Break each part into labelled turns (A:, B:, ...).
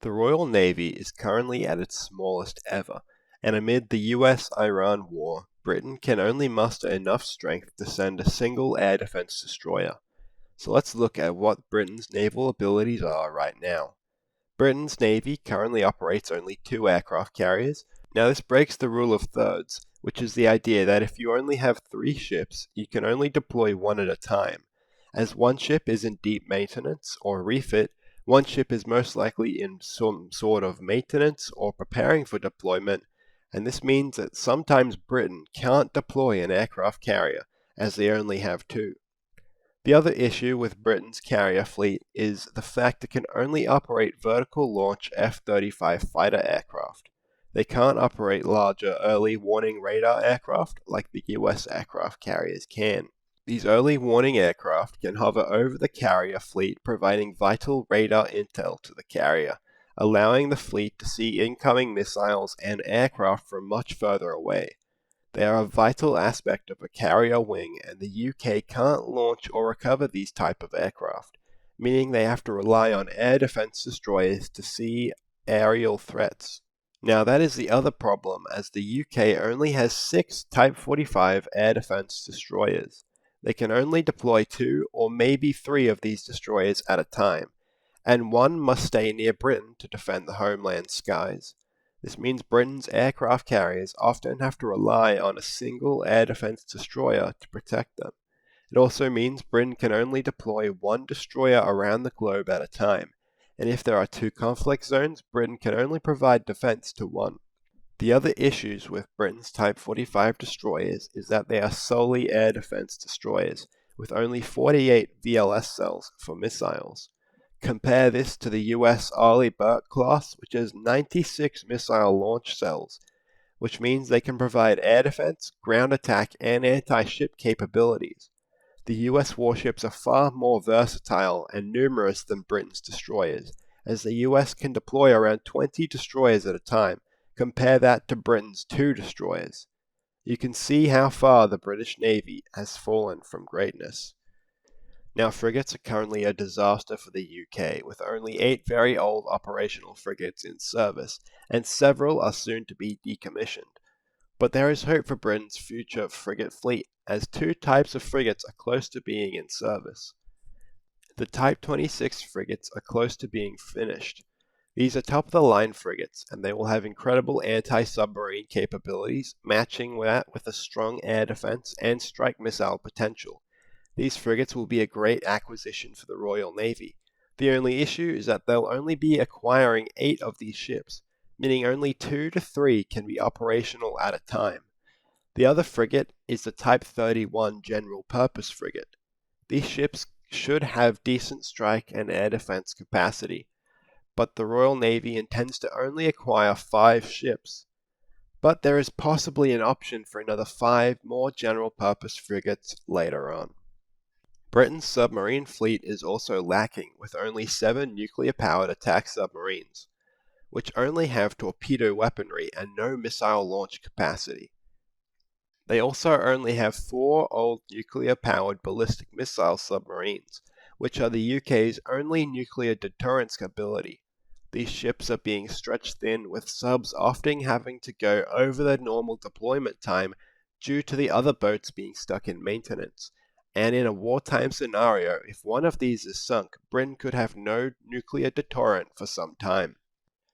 A: The Royal Navy is currently at its smallest ever, and amid the US-Iran war, Britain can only muster enough strength to send a single air defense destroyer. So let's look at what Britain's naval abilities are right now. Britain's Navy currently operates only 2 aircraft carriers. Now this breaks the rule of thirds, which is the idea that if you only have 3 ships, you can only deploy one at a time. As one ship is in deep maintenance or refit, one ship is most likely in some sort of maintenance or preparing for deployment, and this means that sometimes Britain can't deploy an aircraft carrier, as they only have 2. The other issue with Britain's carrier fleet is the fact it can only operate vertical launch F-35 fighter aircraft. They can't operate larger early warning radar aircraft like the US aircraft carriers can. These early warning aircraft can hover over the carrier fleet, providing vital radar intel to the carrier, allowing the fleet to see incoming missiles and aircraft from much further away. They are a vital aspect of a carrier wing, and the UK can't launch or recover these type of aircraft, meaning they have to rely on air defense destroyers to see aerial threats. Now that is the other problem, as the UK only has 6 Type 45 air defense destroyers. They can only deploy 2 or maybe 3 of these destroyers at a time, and one must stay near Britain to defend the homeland skies. This means Britain's aircraft carriers often have to rely on a single air defense destroyer to protect them. It also means Britain can only deploy 1 destroyer around the globe at a time, and if there are 2 conflict zones, Britain can only provide defense to 1. The other issues with Britain's Type 45 destroyers is that they are solely air defense destroyers, with only 48 VLS cells for missiles. Compare this to the US Arleigh Burke class, which has 96 missile launch cells, which means they can provide air defense, ground attack, and anti-ship capabilities. The US warships are far more versatile and numerous than Britain's destroyers, as the US can deploy around 20 destroyers at a time. Compare that to Britain's 2 destroyers. You can see how far the British Navy has fallen from greatness. Now, frigates are currently a disaster for the UK, with only 8 very old operational frigates in service, and several are soon to be decommissioned. But there is hope for Britain's future frigate fleet, as 2 types of frigates are close to being in service. The Type 26 frigates are close to being finished. These are top-of-the-line frigates, and they will have incredible anti-submarine capabilities, matching that with a strong air defense and strike missile potential. These frigates will be a great acquisition for the Royal Navy. The only issue is that they'll only be acquiring 8 of these ships, meaning only 2 to 3 can be operational at a time. The other frigate is the Type 31 General Purpose frigate. These ships should have decent strike and air defense capacity, but the Royal Navy intends to only acquire 5 ships. But there is possibly an option for another 5 more general-purpose frigates later on. Britain's submarine fleet is also lacking, with only 7 nuclear-powered attack submarines, which only have torpedo weaponry and no missile launch capacity. They also only have 4 old nuclear-powered ballistic missile submarines, which are the UK's only nuclear deterrence ability. These ships are being stretched thin, with subs often having to go over their normal deployment time due to the other boats being stuck in maintenance. And in a wartime scenario, if one of these is sunk, Britain could have no nuclear deterrent for some time.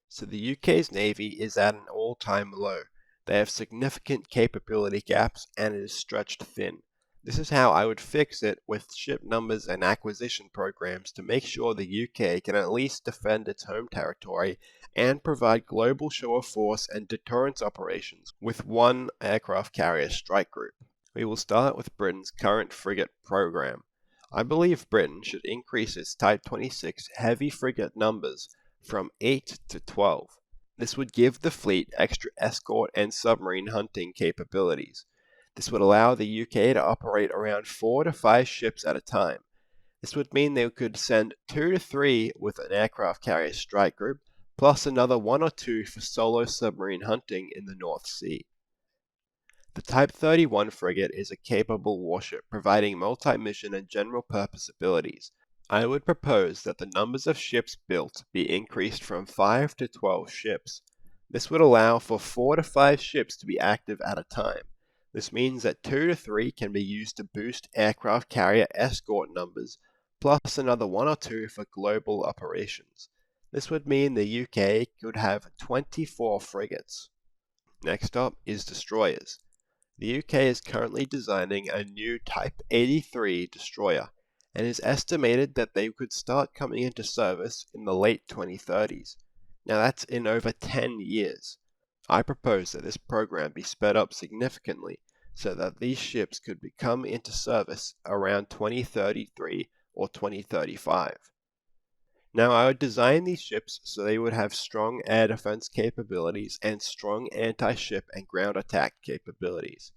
A: So the UK's Navy is at an all-time low. They have significant capability gaps, and it is stretched thin. This is how I would fix it with ship numbers and acquisition programs to make sure the UK can at least defend its home territory and provide global show of force and deterrence operations with 1 aircraft carrier strike group. We will start with Britain's current frigate program. I believe Britain should increase its Type 26 heavy frigate numbers from 8 to 12. This would give the fleet extra escort and submarine hunting capabilities. This would allow the UK to operate around 4 to 5 ships at a time. This would mean they could send 2 to 3 with an aircraft carrier strike group, plus another 1 or 2 for solo submarine hunting in the North Sea. The Type 31 frigate is a capable warship, providing multi-mission and general-purpose abilities. I would propose that the numbers of ships built be increased from 5 to 12 ships. This would allow for 4 to 5 ships to be active at a time. This means that 2 to 3 can be used to boost aircraft carrier escort numbers, plus another 1 or 2 for global operations. This would mean the UK could have 24 frigates. Next up is destroyers. The UK is currently designing a new Type 83 destroyer, and is estimated that they could start coming into service in the late 2030s. Now that's in over 10 years. I propose that this program be sped up significantly so that these ships could come into service around 2033 or 2035. Now, I would design these ships so they would have strong air defense capabilities and strong anti-ship and ground attack capabilities.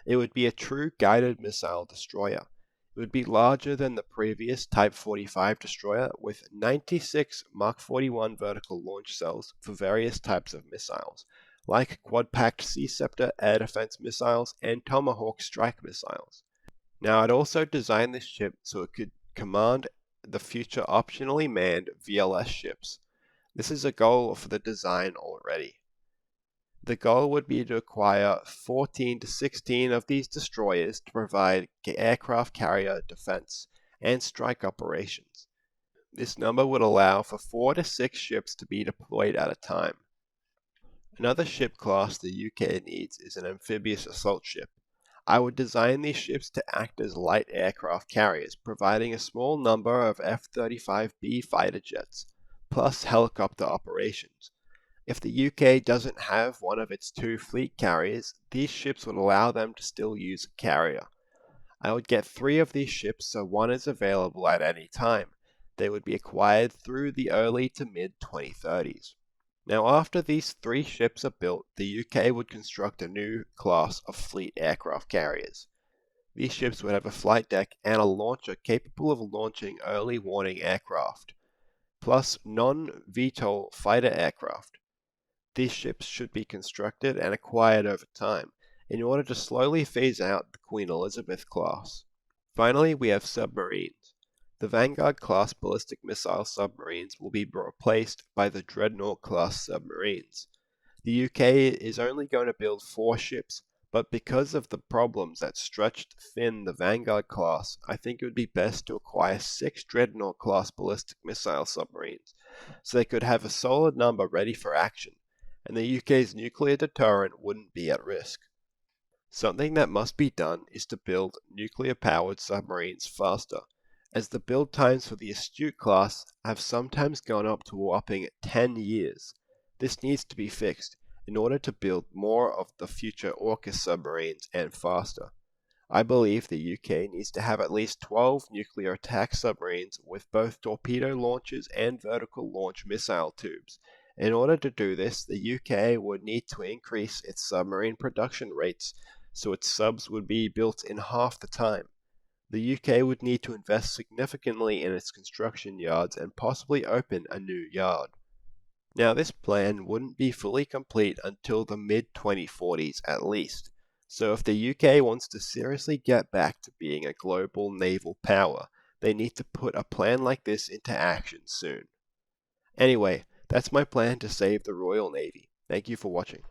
A: It would be a true guided missile destroyer. It would be larger than the previous Type 45 destroyer with 96 Mark 41 vertical launch cells for various types of missiles, like quad-packed Sea Scepter air defense missiles and Tomahawk strike missiles. Now, I'd also design this ship so it could command the future optionally manned VLS ships. This is a goal for the design already. The goal would be to acquire 14 to 16 of these destroyers to provide aircraft carrier defense and strike operations. This number would allow for 4 to 6 ships to be deployed at a time. Another ship class the UK needs is an amphibious assault ship. I would design these ships to act as light aircraft carriers, providing a small number of F-35B fighter jets, plus helicopter operations. If the UK doesn't have one of its 2 fleet carriers, these ships would allow them to still use a carrier. I would get 3 of these ships so one is available at any time. They would be acquired through the early to mid 2030s. Now, after these 3 ships are built, the UK would construct a new class of fleet aircraft carriers. These ships would have a flight deck and a launcher capable of launching early warning aircraft, plus non-VTOL fighter aircraft. These ships should be constructed and acquired over time in order to slowly phase out the Queen Elizabeth class. Finally, we have submarines. The Vanguard-class ballistic missile submarines will be replaced by the Dreadnought-class submarines. The UK is only going to build 4 ships, but because of the problems that stretched thin the Vanguard class, I think it would be best to acquire 6 Dreadnought-class ballistic missile submarines, so they could have a solid number ready for action, and the UK's nuclear deterrent wouldn't be at risk. Something that must be done is to build nuclear-powered submarines faster, as the build times for the Astute class have sometimes gone up to a whopping 10 years. This needs to be fixed in order to build more of the future AUKUS submarines and faster. I believe the UK needs to have at least 12 nuclear attack submarines with both torpedo launchers and vertical launch missile tubes. In order to do this, the UK would need to increase its submarine production rates so its subs would be built in half the time. The UK would need to invest significantly in its construction yards and possibly open a new yard. Now, this plan wouldn't be fully complete until the mid-2040s at least, so if the UK wants to seriously get back to being a global naval power, they need to put a plan like this into action soon. Anyway, that's my plan to save the Royal Navy. Thank you for watching.